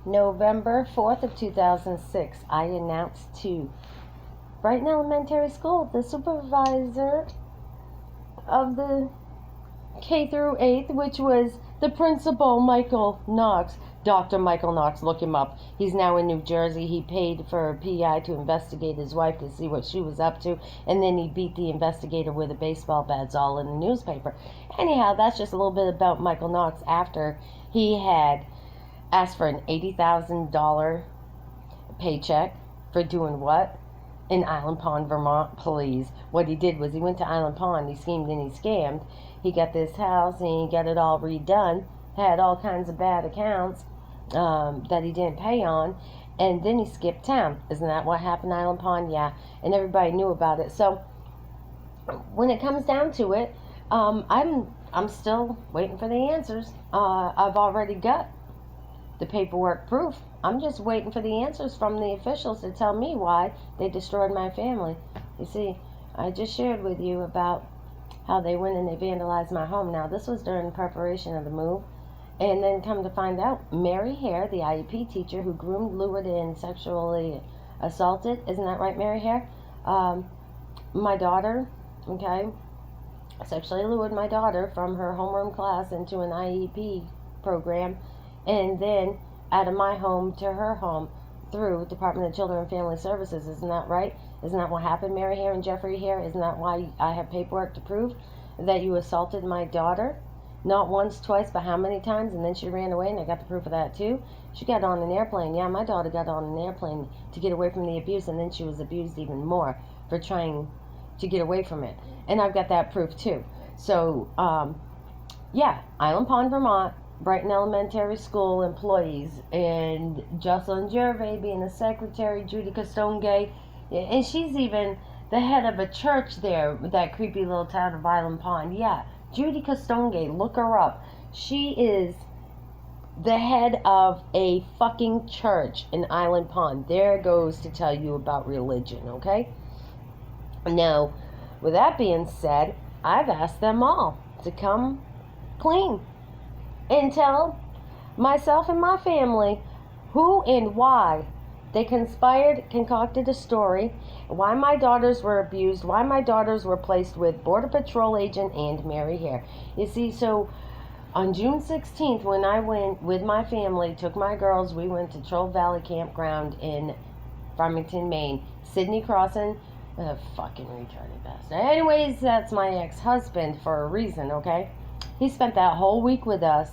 November 4th of 2006, I announced to Brighton Elementary School, the supervisor of the K through 8th, which was the principal, Michael Knox. Dr. Michael Knox, look him up. He's now in New Jersey. He paid for a PI to investigate his wife to see what she was up to, and then he beat the investigator with a baseball bat. It's all in the newspaper. Anyhow, that's just a little bit about Michael Knox after he had asked for an $80,000 paycheck for doing what? In Island Pond, Vermont, please. What he did was he went to Island Pond, he schemed and he scammed. He got this house and he got it all redone, had all kinds of bad accounts that he didn't pay on, and then he skipped town. Isn't that what happened in Island Pond? Yeah, and everybody knew about it. So when it comes down to it, I'm still waiting for the answers. I've already got the paperwork proof. I'm just waiting for the answers from the officials to tell me why they destroyed my family. You see, I just shared with you about how they went and they vandalized my home. Now, this was during preparation of the move. And then come to find out, Mary Hare, the IEP teacher who groomed, lured, and sexually assaulted, isn't that right, Mary Hare? My daughter, okay, sexually lured my daughter from her homeroom class into an IEP program, and then out of my home to her home through Department of Children and Family Services. Isn't that right? Isn't that what happened, Mary Hare and Jeffrey Hare? Isn't that why I have paperwork to prove that you assaulted my daughter? Not once, twice, but how many times? And then she ran away, and I got the proof of that too. She got on an airplane. Yeah, my daughter got on an airplane to get away from the abuse, and then she was abused even more for trying to get away from it. And I've got that proof too. So, yeah, Island Pond, Vermont, Brighton Elementary School employees, and Jocelyn Gervais being the secretary, Judy Castonguay, and she's even the head of a church there, that creepy little town of Island Pond. Yeah, Judy Castonguay, look her up. She is the head of a fucking church in Island Pond. There goes to tell you about religion, okay? Now, with that being said, I've asked them all to come clean and tell myself and my family who and why they concocted a story, why my daughters were abused, why my daughters were placed with Border Patrol agent and Mary Hare. You see, so on June 16th, when I went with my family, took my girls, we went to Troll Valley Campground in Farmington, Maine. Sydney Crossing, fucking retarded bastard. Anyways, that's my ex-husband for a reason, okay? He spent that whole week with us,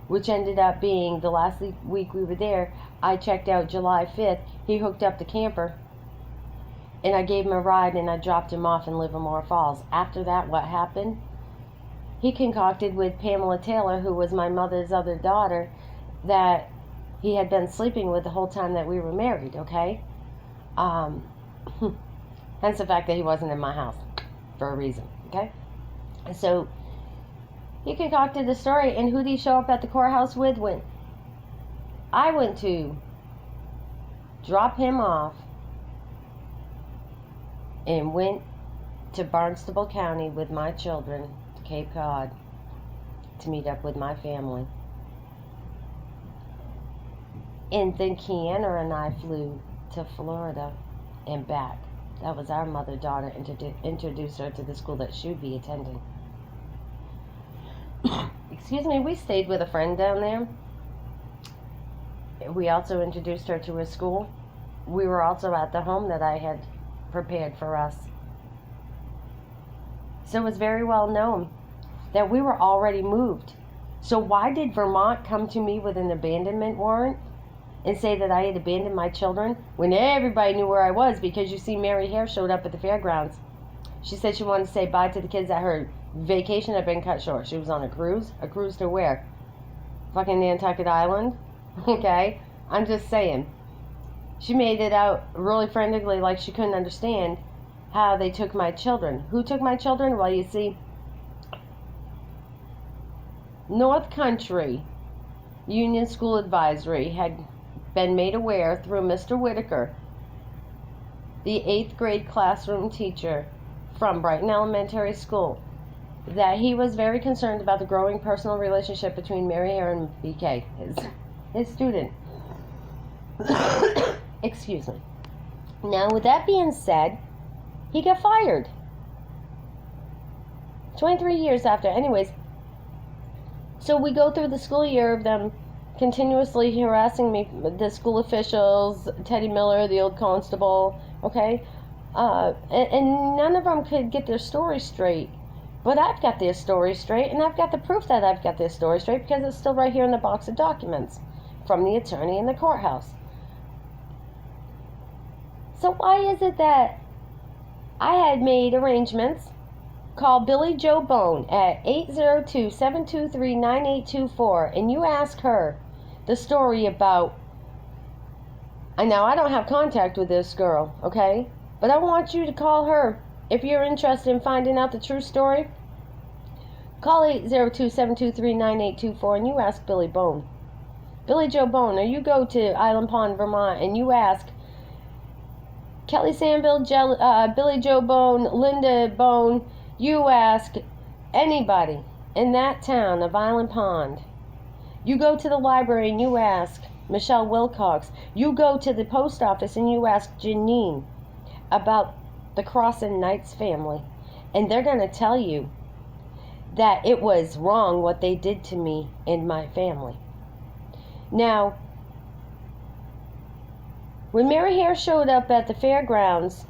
which ended up being the last week we were there. I checked out July 5th. He hooked up the camper, and I gave him a ride, and I dropped him off in Livermore Falls. After that, what happened? He concocted with Pamela Taylor, who was my mother's other daughter, that he had been sleeping with the whole time that we were married, okay? Hence the fact that he wasn't in my house for a reason, okay? So he concocted the story, and who did he show up at the courthouse with when I went to drop him off and went to Barnstable County with my children to Cape Cod to meet up with my family. And then Kiana and I flew to Florida and back. That was our mother-daughter, introduced her to the school that she would be attending. Excuse me, we stayed with a friend down there. We also introduced her to a school. We were also at the home that I had prepared for us. So it was very well known that we were already moved. So why did Vermont come to me with an abandonment warrant and say that I had abandoned my children when everybody knew where I was? Because you see, Mary Hare showed up at the Fairgrounds. She said she wanted to say bye to the kids that her vacation had been cut short. She was on a cruise. A cruise to where? Fucking Nantucket Island. Okay? I'm just saying. She made it out really frantically like she couldn't understand how they took my children. Who took my children? Well, you see, North Country Union School Advisory had been made aware through Mr. Whitaker, the 8th grade classroom teacher from Brighton Elementary School, that he was very concerned about the growing personal relationship between Mary Hare and BK, his student. Excuse me. Now, with that being said, he got fired. 23 years after. Anyways, so we go through the school year of them continuously harassing me, the school officials, Teddy Miller, the old constable, okay? And none of them could get their story straight. But I've got their story straight, and I've got the proof that I've got their story straight because it's still right here in the box of documents from the attorney in the courthouse. So why is it that I had made arrangements? Call Billy Joe Bone at 802-723-9824, and you ask her the story about... And now I don't have contact with this girl, okay? But I want you to call her if you're interested in finding out the true story. Call 802-723-9824 and you ask Billy Bone. Billy Joe Bone, or you go to Island Pond, Vermont, and you ask Kelly Sanville, Billy Joe Bone, Linda Bone. You ask anybody in that town of Island Pond. You go to the library and you ask Michelle Wilcox. You go to the post office and you ask Janine about the Crossan Knights family. And they're going to tell you that it was wrong what they did to me and my family. Now, when Mary Hare showed up at the fairgrounds,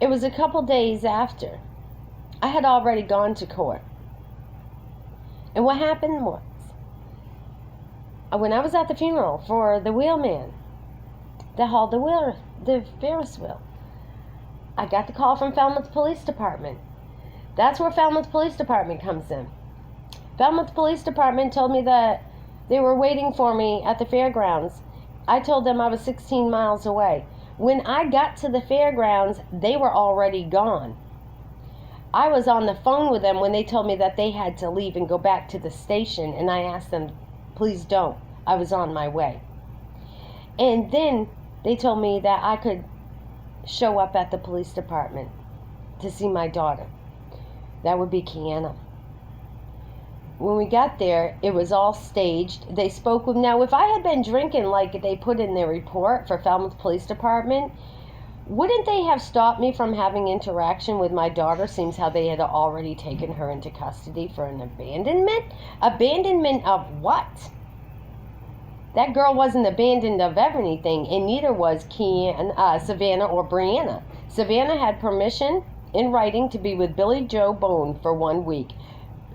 it was a couple days after. I had already gone to court. And what happened was, when I was at the funeral for the wheelman that hauled the Ferris wheel, I got the call from Falmouth Police Department. That's where Falmouth Police Department comes in. Falmouth Police Department told me that they were waiting for me at the fairgrounds. I told them I was 16 miles away. When I got to the fairgrounds, they were already gone. I was on the phone with them when they told me that they had to leave and go back to the station, and I asked them, please don't. I was on my way. And then they told me that I could show up at the police department to see my daughter. That would be Kiana. When we got there, it was all staged. They spoke with... Now, if I had been drinking like they put in their report for Falmouth Police Department, wouldn't they have stopped me from having interaction with my daughter, seems how they had already taken her into custody for an abandonment? Abandonment of what? That girl wasn't abandoned of anything, and neither was Savannah or Brianna. Savannah had permission in writing to be with Billy Joe Bone for 1 week.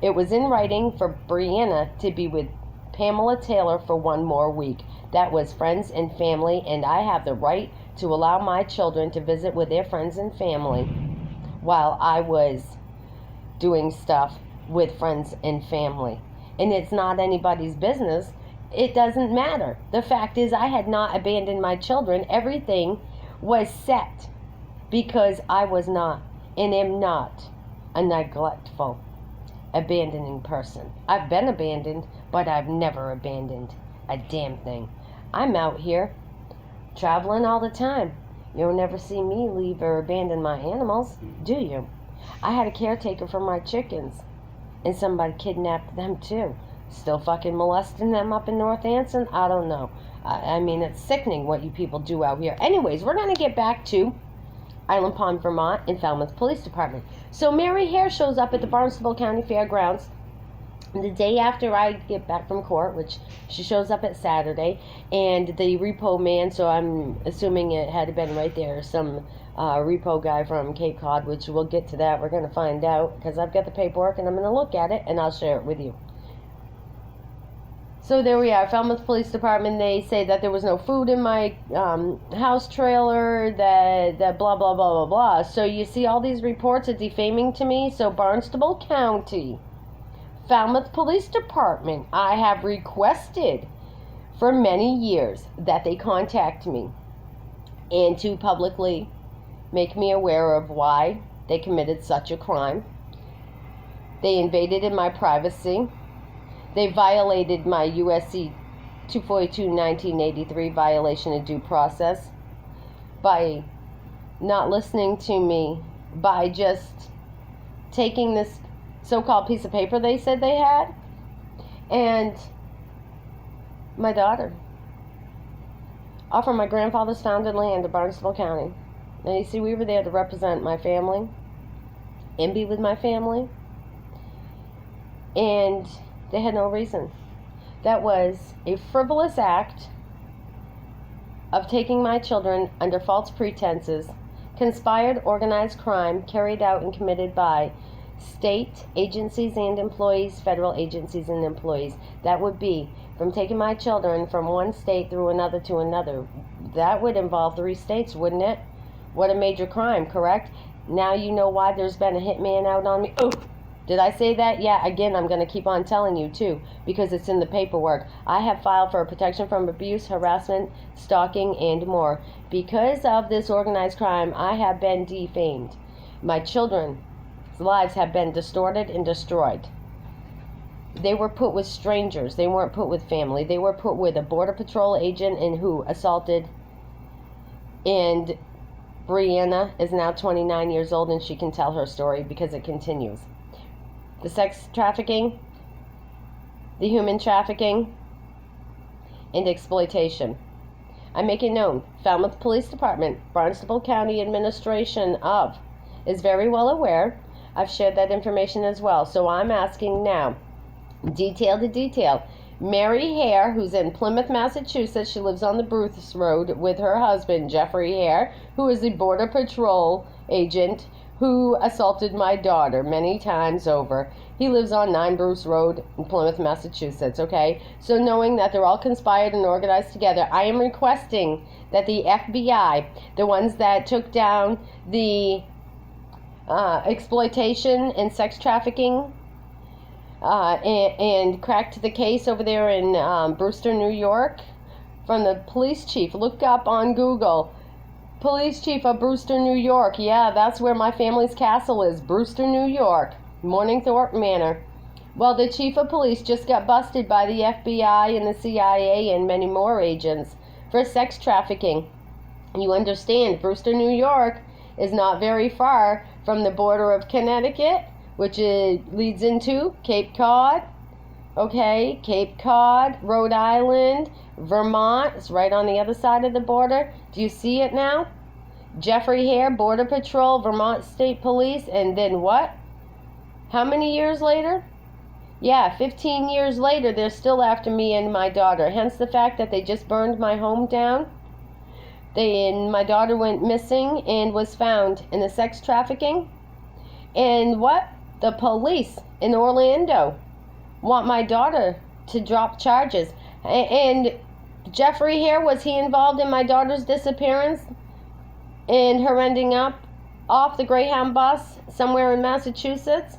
It was in writing for Brianna to be with Pamela Taylor for 1 more week. That was friends and family, and I have the right to allow my children to visit with their friends and family while I was doing stuff with friends and family. And it's not anybody's business. It doesn't matter. The fact is, I had not abandoned my children. Everything was set because I was not and am not a neglectful, abandoning person. I've been abandoned, but I've never abandoned a damn thing. I'm out here traveling all the time. You'll never see me leave or abandon my animals, do you? I had a caretaker for my chickens, and somebody kidnapped them too. Still fucking molesting them up in North Anson? I don't know. I mean, it's sickening what you people do out here. Anyways, we're going to get back to Island Pond, Vermont, and Falmouth Police Department. So Mary Hare shows up at the Barnstable County Fairgrounds the day after I get back from court, which she shows up at Saturday, and the repo man, so I'm assuming it had been right there, some repo guy from Cape Cod, which we'll get to that. We're going to find out, because I've got the paperwork, and I'm going to look at it, and I'll share it with you. So there we are, Falmouth Police Department. They say that there was no food in my house trailer, that blah, blah, blah, blah, blah. So you see all these reports are defaming to me. So Barnstable County, Falmouth Police Department, I have requested for many years that they contact me and to publicly make me aware of why they committed such a crime. They invaded in my privacy. They violated my USC 242-1983 violation of due process by not listening to me, by just taking this so-called piece of paper they said they had, and my daughter. off of my grandfather's founded land in Barnstable County. Now you see, we were there to represent my family and be with my family, and they had no reason. That was a frivolous act of taking my children under false pretenses, conspired organized crime carried out and committed by state agencies and employees, federal agencies and employees. That would be from taking my children from one state through another to another. That would involve 3 states, wouldn't it? What a major crime, correct? Now you know why there's been a hitman out on me. Oh, did I say that? Yeah, again, I'm going to keep on telling you, too, because it's in the paperwork. I have filed for protection from abuse, harassment, stalking, and more. Because of this organized crime, I have been defamed. My children's lives have been distorted and destroyed. They were put with strangers. They weren't put with family. They were put with a Border Patrol agent and who assaulted. And Brianna is now 29 years old, and she can tell her story because it continues. The sex trafficking, the human trafficking, and exploitation. I make it known. Falmouth Police Department, Barnstable County Administration of, is very well aware. I've shared that information as well. So I'm asking now, detail to detail. Mary Hare, who's in Plymouth, Massachusetts, she lives on the Bruce Road with her husband, Jeffrey Hare, who is the Border Patrol agent who assaulted my daughter many times over. He lives on 9 Bruce Road in Plymouth, Massachusetts, okay? So knowing that they're all conspired and organized together, I am requesting that the FBI, the ones that took down the exploitation and sex trafficking and cracked the case over there in Brewster, New York, from the police chief. Look up on Google. Police chief of Brewster, New York. Yeah, that's where my family's castle is. Brewster, New York. Morningthorpe Manor. Well, the chief of police just got busted by the FBI and the CIA and many more agents for sex trafficking. You understand, Brewster, New York is not very far from the border of Connecticut, which leads into Cape Cod. Okay, Cape Cod, Rhode Island, Vermont. It's right on the other side of the border. Do you see it now? Jeffrey Hare, Border Patrol, Vermont State Police, and then what? How many years later? Yeah, 15 years later, they're still after me and my daughter. Hence the fact that they just burned my home down. My daughter went missing and was found in the sex trafficking. And what? The police in Orlando want my daughter to drop charges. And Jeffrey Hare, was he involved in my daughter's disappearance and her ending up off the Greyhound bus somewhere in Massachusetts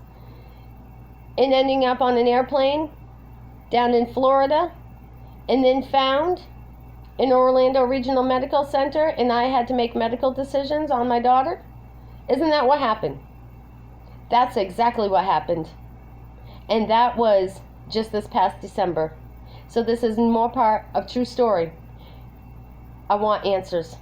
and ending up on an airplane down in Florida and then found in Orlando Regional Medical Center, and I had to make medical decisions on my daughter? Isn't that what happened? That's exactly what happened. And that was just this past December. So this is more part of true story. I want answers.